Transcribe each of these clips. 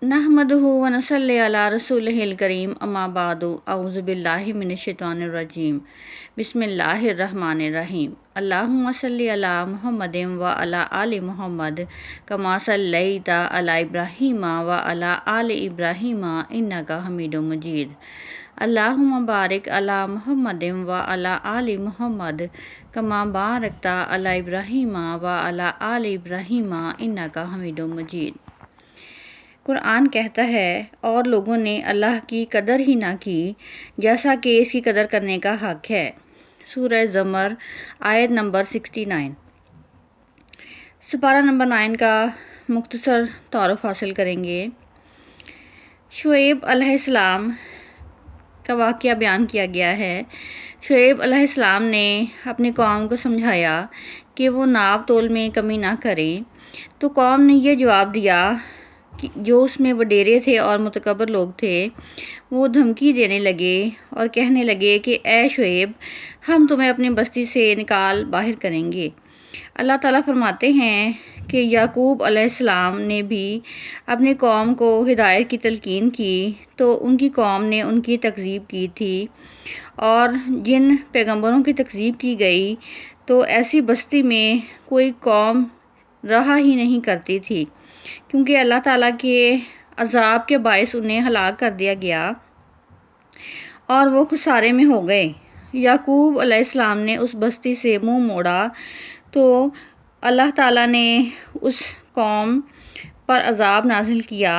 नहमदुहु व नसल्ली अला रसूलिहिल करीम अम्मा बादु अऊज़ु बिल्लाहि मिनश शैतानिर रजीम बिस्मिल्लाहिर रहमानिर रहीम अल्लाहुम्मा सल्ली अला मुहम्मदिन व अला आलि मुहम्मद कमा सल्लैता अला इब्राहीम व अला आलि इब्राहीम इन्नका हमीदुम मजीद अल्लाहुम्मा बारिक अला मुहम्मदिन व अला आलि मुहम्मद कमा बारकता अला इब्राहीम व अला आलि इब्राहीम इन्नका हमीदुम मजीद। कुरान कहता है, और लोगों ने अल्लाह की कदर ही ना की जैसा कि इसकी कदर करने का हक है। सूरह ज़मर आयत नंबर 69। सिपारा नंबर 9 का मुख्तसर तारुफ हासिल करेंगे। शुएब अलैहिस्सलाम का वाक़या बयान किया गया है। शुएब अलैहिस्सलाम ने अपनी कौम को समझाया कि वो नाप तोल में कमी ना करें, तो कौम ने यह जवाब दिया कि जो उसमें वडेरे थे और मुतकब्बर लोग थे, वो धमकी देने लगे और कहने लगे कि ए शुएब, हम तुम्हें अपनी बस्ती से निकाल बाहर करेंगे। अल्लाह ताला फरमाते हैं कि याकूब अलैहिस्सलाम ने भी अपनी कौम को हिदायत की तलकीन की, तो उनकी कौम ने उनकी तकज़ीब की थी, और जिन पैगंबरों की तकज़ीब की गई तो ऐसी बस्ती में कोई कौम रहा ही नहीं करती थी, क्योंकि अल्लाह ताला के अज़ाब के बायस उन्हें हलाक कर दिया गया और वो खुसारे में हो गए। याकूब अलैहिस्सलाम ने उस बस्ती से मुंह मोड़ा तो अल्लाह ताला ने उस कौम पर अज़ाब नाजिल किया।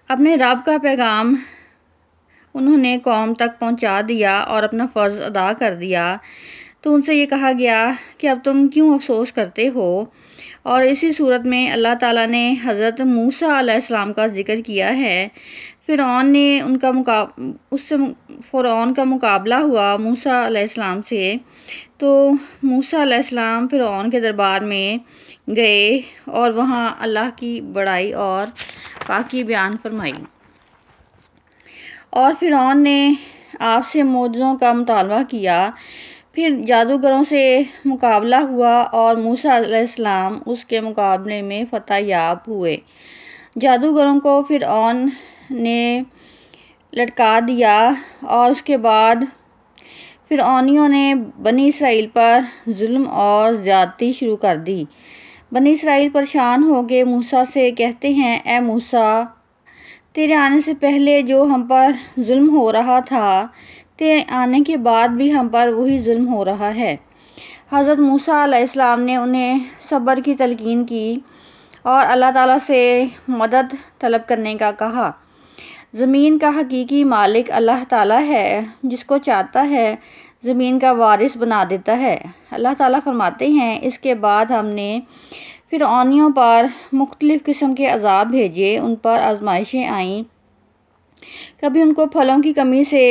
अपने रब का पैगाम उन्होंने कौम तक पहुंचा दिया और अपना फ़र्ज़ अदा कर दिया, तो उनसे ये कहा गया कि अब तुम क्यों अफसोस करते हो। और इसी सूरत में अल्लाह ताला ने हज़रत मूसा अलैहिस्सलाम का ज़िक्र किया है। फ़िरौन का मुकाबला हुआ मूसा अलैहिस्सलाम से, तो मूसा अलैहिस्सलाम फ़िरौन के दरबार में गए और वहाँ अल्लाह की बड़ाई और पाकी बयान फरमाई, और फ़िरौन ने आपसे मौजज़ों का मुतालबा किया। फिर जादूगरों से मुकाबला हुआ और मूसा अलैहिस्सलाम उसके मुकाबले में फ़तह याब हुए। जादूगरों को फ़िरऔन ने लटका दिया और उसके बाद फ़िरऔनियों ने बनी इसराइल पर जुल्म और ज़्यादती शुरू कर दी। बनी इसराइल परेशान हो गए मूसा से कहते हैं, ए मूसा, तेरे आने से पहले जो हम पर जुल्म हो रहा था, तेरे आने के बाद भी हम पर वही जुल्म हो रहा है। हज़रत मूसा अलैहिस्सलाम ने उन्हें सब्र की तलकीन की और अल्लाह ताला से मदद तलब करने का कहा। ज़मीन का हकीकी मालिक अल्लाह ताला है, जिसको चाहता है ज़मीन का वारिस बना देता है। अल्लाह ताला फरमाते हैं, इसके बाद हमने फ़िरऔनियों पर मुख्तलिफ़ किस्म के अज़ाब भेजे, उन पर आजमाइशें आईं। कभी उनको फलों की कमी से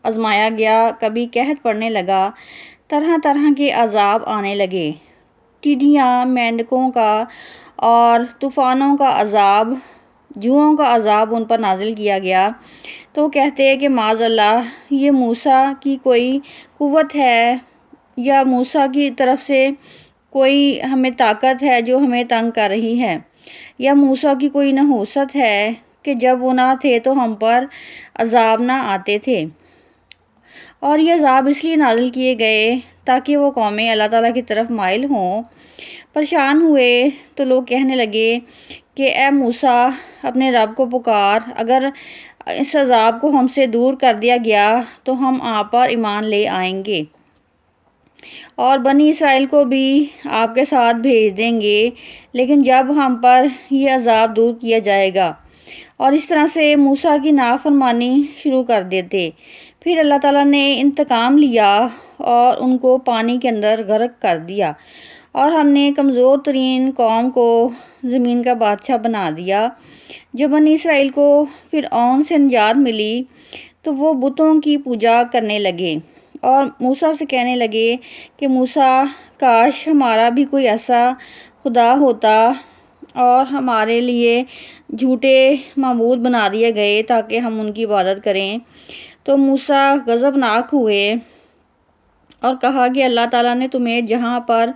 आजमाया गया, कभी कहत पड़ने लगा, तरह तरह के अज़ाब आने लगे। टिड्डियाँ, मेंढकों का और तूफ़ानों का अज़ाब, जुओं का अज़ाब उन पर नाजिल किया गया। तो कहते हैं कि माज़अल्लाह, ये मूसा की कोई कुव्वत है या मूसा की तरफ से कोई हमें ताकत है जो हमें तंग कर रही है, या मूसा की कोई नहूसत है कि जब वो ना थे तो हम पर अज़ाब ना आते थे। और ये अज़ाब इसलिए नाजिल किए गए ताकि वो कौमें अल्लाह ताला की तरफ माइल हों। परेशान हुए तो लोग कहने लगे कि ए मूसा, अपने रब को पुकार, अगर इस अज़ाब को हमसे दूर कर दिया गया तो हम आप पर ईमान ले आएंगे और बनी इसराइल को भी आपके साथ भेज देंगे, लेकिन जब हम पर यह अज़ाब दूर किया जाएगा। और इस तरह से मूसा की नाफरमानी शुरू कर देते। फिर अल्लाह ताला ने इंतकाम लिया और उनको पानी के अंदर गर्क कर दिया, और हमने कमज़ोर तरीन कौम को ज़मीन का बादशाह बना दिया। जब बनी इसराइल को फ़िरऔन से निजात मिली तो वो बुतों की पूजा करने लगे और मूसा से कहने लगे कि मूसा, काश हमारा भी कोई ऐसा खुदा होता और हमारे लिए झूठे माबूद बना दिए गए ताकि हम उनकी इबादत करें। तो मूसा गज़बनाक हुए اور کہا کہ اللہ تعالیٰ نے تمہیں جہاں پر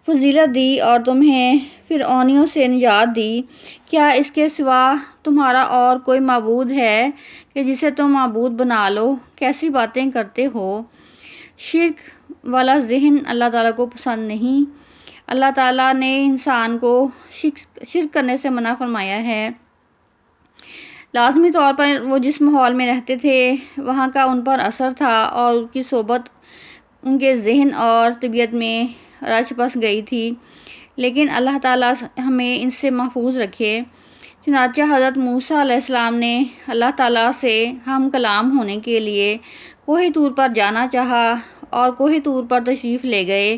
فضیلت دی اور تمہیں فرعونیوں سے نجات دی، کیا اس کے سوا تمہارا اور کوئی معبود ہے کہ جسے تم معبود بنا لو؟ کیسی باتیں کرتے ہو؟ شرک والا ذہن اللہ تعالیٰ کو پسند نہیں۔ اللہ تعالیٰ نے انسان کو شرک کرنے سے منع فرمایا ہے۔ لازمی طور پر وہ جس ماحول میں رہتے تھے وہاں کا ان پر اثر تھا اور ان کی صحبت ان کے ذہن اور طبیعت میں رچ بس گئی تھی، لیکن اللہ تعالیٰ ہمیں ان سے محفوظ رکھے۔ چنانچہ حضرت موسیٰ علیہ السلام نے اللہ تعالیٰ سے ہم کلام ہونے کے لیے کوہ طور پر جانا چاہا اور کوہ طور پر تشریف لے گئے۔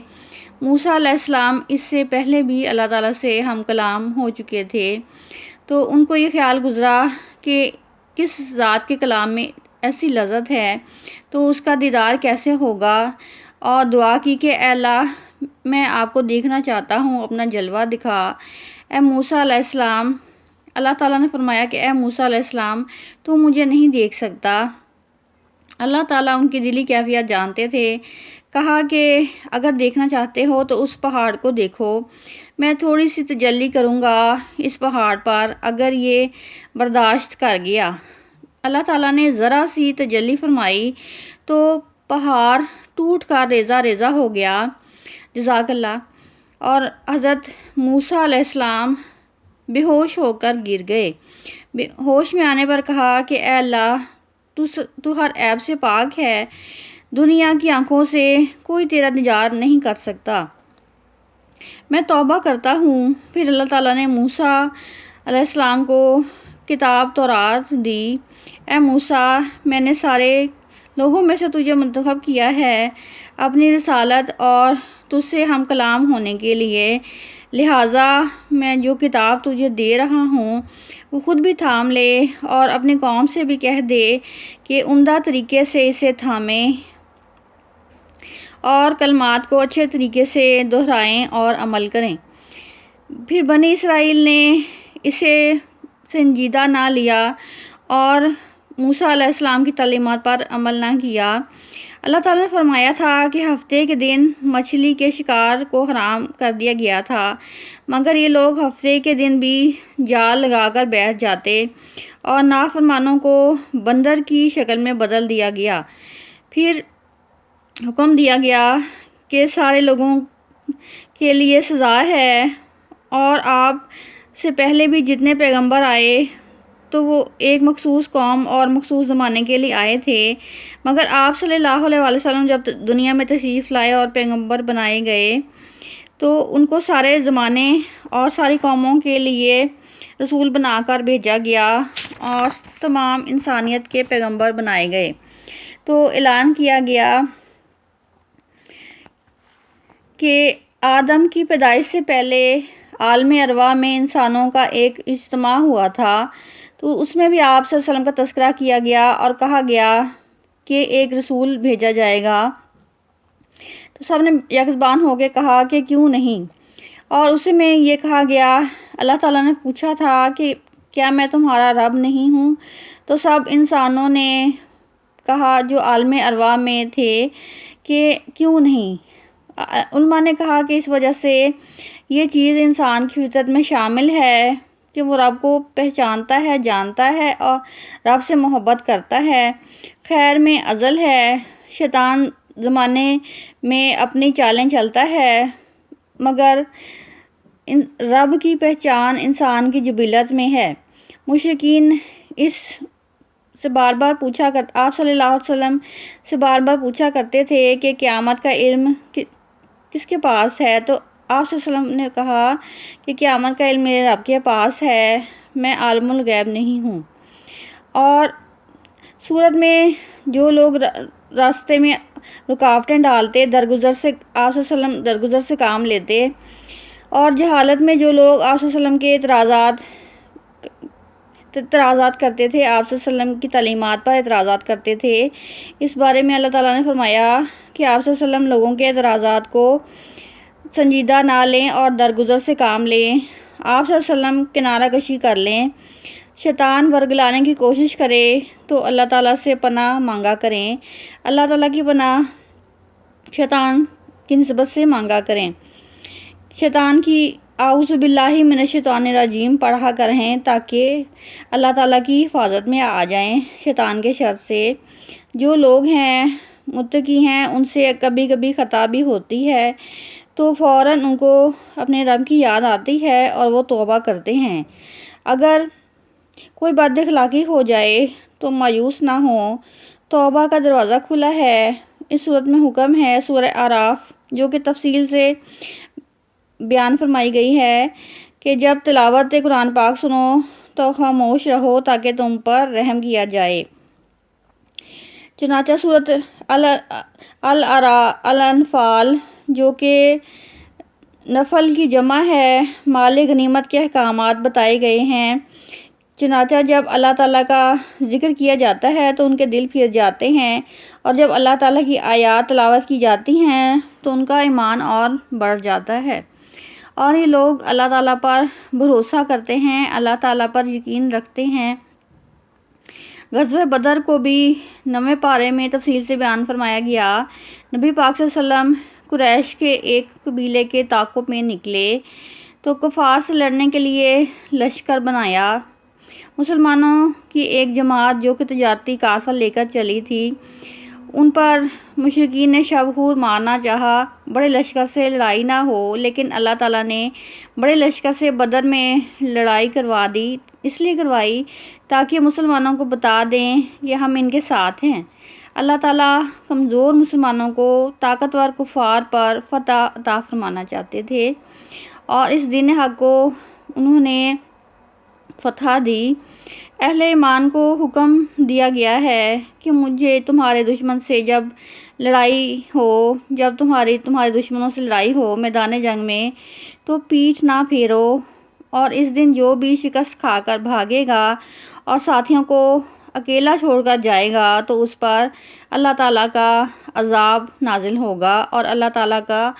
موسیٰ علیہ السلام اس سے پہلے بھی اللہ تعالیٰ سے ہم کلام ہو چکے تھے، تو ان کو یہ خیال گزرا کہ کس ذات کے کلام میں ایسی لذت ہے تو اس کا دیدار کیسے ہوگا، اور دعا کی کہ اے اللہ، میں آپ کو دیکھنا چاہتا ہوں، اپنا جلوہ دکھا اے موسیٰ علیہ السلام۔ اللہ تعالیٰ نے فرمایا کہ اے موسیٰ علیہ السلام، تو مجھے نہیں دیکھ سکتا۔ اللہ تعالیٰ ان کی دلی کیفیت جانتے تھے۔ کہا کہ اگر دیکھنا چاہتے ہو تو اس پہاڑ کو دیکھو، میں تھوڑی سی تجلی کروں گا اس پہاڑ پر، اگر یہ برداشت کر گیا۔ اللہ تعالیٰ نے ذرا سی تجلی فرمائی تو پہاڑ ٹوٹ کر ریزہ ریزہ ہو گیا۔ جزاک اللہ۔ اور حضرت موسیٰ علیہ السلام بے ہوش ہو کر گر گئے۔ ہوش میں آنے پر کہا کہ اے اللہ، تو ہر عیب سے پاک ہے، دنیا کی آنکھوں سے کوئی تیرا نجات نہیں کر سکتا، میں توبہ کرتا ہوں۔ پھر اللہ تعالیٰ نے موسیٰ علیہ السلام کو کتاب تورات دی۔ اے موسیٰ، میں نے سارے لوگوں میں سے تجھے منتخب کیا ہے اپنی رسالت اور تجھ سے ہم کلام ہونے کے لیے، لہٰذا میں جو کتاب تجھے دے رہا ہوں وہ خود بھی تھام لے اور اپنی قوم سے بھی کہہ دے کہ عمدہ طریقے سے اسے تھامیں اور کلمات کو اچھے طریقے سے دہرائیں اور عمل کریں۔ پھر بنی اسرائیل نے اسے سنجیدہ نہ لیا اور موسیٰ علیہ السلام کی تعلیمات پر عمل نہ کیا۔ اللہ تعالیٰ نے فرمایا تھا کہ ہفتے کے دن مچھلی کے شکار کو حرام کر دیا گیا تھا، مگر یہ لوگ ہفتے کے دن بھی جال لگا کر بیٹھ جاتے اور نافرمانوں کو بندر کی شکل میں بدل دیا گیا۔ پھر حکم دیا گیا کہ سارے لوگوں کے لیے سزا ہے، اور آپ سے پہلے بھی جتنے پیغمبر آئے تو وہ ایک مخصوص قوم اور مخصوص زمانے کے لیے آئے تھے، مگر آپ صلی اللہ علیہ وسلم جب دنیا میں تشریف لائے اور پیغمبر بنائے گئے تو ان کو سارے زمانے اور ساری قوموں کے لیے رسول بنا کر بھیجا گیا اور تمام انسانیت کے پیغمبر بنائے گئے۔ تو اعلان کیا گیا کہ آدم کی پیدائش سے پہلے عالم ارواح میں انسانوں کا ایک اجتماع ہوا تھا، تو اس میں بھی آپ صلی اللہ علیہ وسلم کا تذکرہ کیا گیا اور کہا گیا کہ ایک رسول بھیجا جائے گا۔ تو سب نے یکزبان ہو کے کہا کہ کیوں نہیں، اور اسے میں یہ کہا گیا، اللہ تعالیٰ نے پوچھا تھا کہ کیا میں تمہارا رب نہیں ہوں؟ تو سب انسانوں نے کہا جو عالم ارواح میں تھے کہ کیوں نہیں۔ علماء نے کہا کہ اس وجہ سے یہ چیز انسان کی فطرت میں شامل ہے کہ وہ رب کو پہچانتا ہے، جانتا ہے اور رب سے محبت کرتا ہے۔ خیر میں ازل ہے، شیطان زمانے میں اپنی چالیں چلتا ہے، مگر رب کی پہچان انسان کی جبلت میں ہے۔ مشرکین اس سے بار بار پوچھا کرتے، آپ صلی اللہ علیہ وسلم سے بار بار پوچھا کرتے تھے کہ قیامت کا علم کس کے پاس ہے؟ تو آپ صلی اللہ علیہ وسلم نے کہا کہ قیامت کا علم میرے رب کے پاس ہے، میں عالم الغیب نہیں ہوں۔ اور صورت میں جو لوگ راستے میں رکاوٹیں ڈالتے، درگزر سے آپ صلی اللہ علیہ وسلم درگزر سے کام لیتے، اور جہالت میں جو لوگ آپ صلی اللہ علیہ وسلم کے اعتراضات کرتے تھے، آپ صلی اللہ علیہ وسلم کی تعلیمات پر اعتراضات کرتے تھے، اس بارے میں اللہ تعالیٰ نے فرمایا کہ آپ صلی اللہ علیہ وسلم لوگوں کے اعتراضات کو سنجیدہ نہ لیں اور درگزر سے کام لیں، آپ صلی اللہ علیہ وسلم کنارہ کشی کر لیں، شیطان ورگلانے کی کوشش کرے تو اللہ تعالیٰ سے پناہ مانگا کریں، اللہ تعالیٰ کی پناہ शैतान की निस्बत से मांगा करें। शैतान की आऊज़ु बिल्लाहि मिनश्शैतानिर्रजीम पढ़ा करें ताकि अल्लाह ताला की हिफाजत में आ जाएं शैतान के शर से। जो लोग हैं मुत्तकी हैं उनसे कभी कभी ख़ता भी होती है तो फ़ौरन उनको अपने रब की याद आती है और वो तौबा करते हैं। अगर कोई बदअखलाक़ी हो जाए तो मायूस ना हो, तौबा का दरवाज़ा खुला है। इस सूरत में हुक्म है सूरह आराफ जो कि तफसील से बयान फरमाई गई है कि जब तिलावत कुरान पाक सुनो तो खामोश रहो ताकि तुम पर रहम किया जाए। चुनांचे सूरत अल-अनफ़ाल जो कि नफल की जमा है, माल गनीमत के अहकामात बताए गए हैं। चुनांचे जब अल्लाह ताला का ज़िक्र किया जाता है तो उनके दिल फिर जाते हैं और जब अल्लाह ताला की आयात तिलावत की जाती हैं तो उनका ईमान और बढ़ जाता है और ये लोग अल्लाह ताला पर भरोसा करते हैं, अल्लाह ताला पर यकीन रखते हैं। ग़ज़वा बदर को भी 9वें पारे में तफसील से बयान फरमाया गया। नबी पाक सल्लल्लाहु अलैहि वसल्लम कुरैश के एक कबीले के ताक़ुब में निकले तो कुफ़ार से लड़ने के लिए लश्कर बनाया। मुसलमानों की एक जमात जो कि तजारती काफ़िला लेकर चली थी उन पर मुशरिकीन ने शब-हूर मारना चाहा। बड़े लश्कर से लड़ाई ना हो, लेकिन अल्लाह ताला ने बड़े लश्कर से बदर में लड़ाई करवा दी। इसलिए करवाई ताकि मुसलमानों को बता दें कि हम इनके साथ हैं। अल्लाह ताला कमज़ोर मुसलमानों को ताकतवर कुफ़ार पर फ़तह अता फरमाना चाहते थे और इस दीन हक़ को उन्होंने फ़तह दी। अहले ईमान को हुक्म दिया गया है कि मुझे तुम्हारे दुश्मन से जब लड़ाई हो, जब तुम्हारे दुश्मनों से लड़ाई हो मैदान जंग में तो पीठ ना फेरो और इस दिन जो भी शिकस्त खाकर भागेगा और साथियों को अकेला छोड़कर जाएगा तो उस पर अल्लाह ताला का अज़ाब नाजिल होगा और अल्लाह ताला का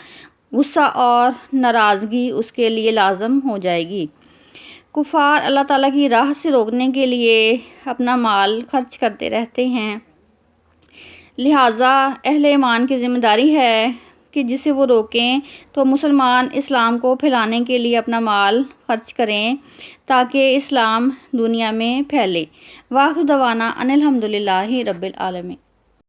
गुस्सा और नाराज़गी उसके लिए लाज़िम हो जाएगी। कुफ़ार अल्लाह ताला की राह से रोकने के लिए अपना माल खर्च करते रहते हैं, लिहाजा अहले ईमान की ज़िम्मेदारी है कि जिसे वो रोकें तो मुसलमान इस्लाम को फैलाने के लिए अपना माल खर्च करें ताकि इस्लाम दुनिया में फैले। वाखिर दवाना अनिल हम्दुलिल्लाहि रब्बिल आलमीन।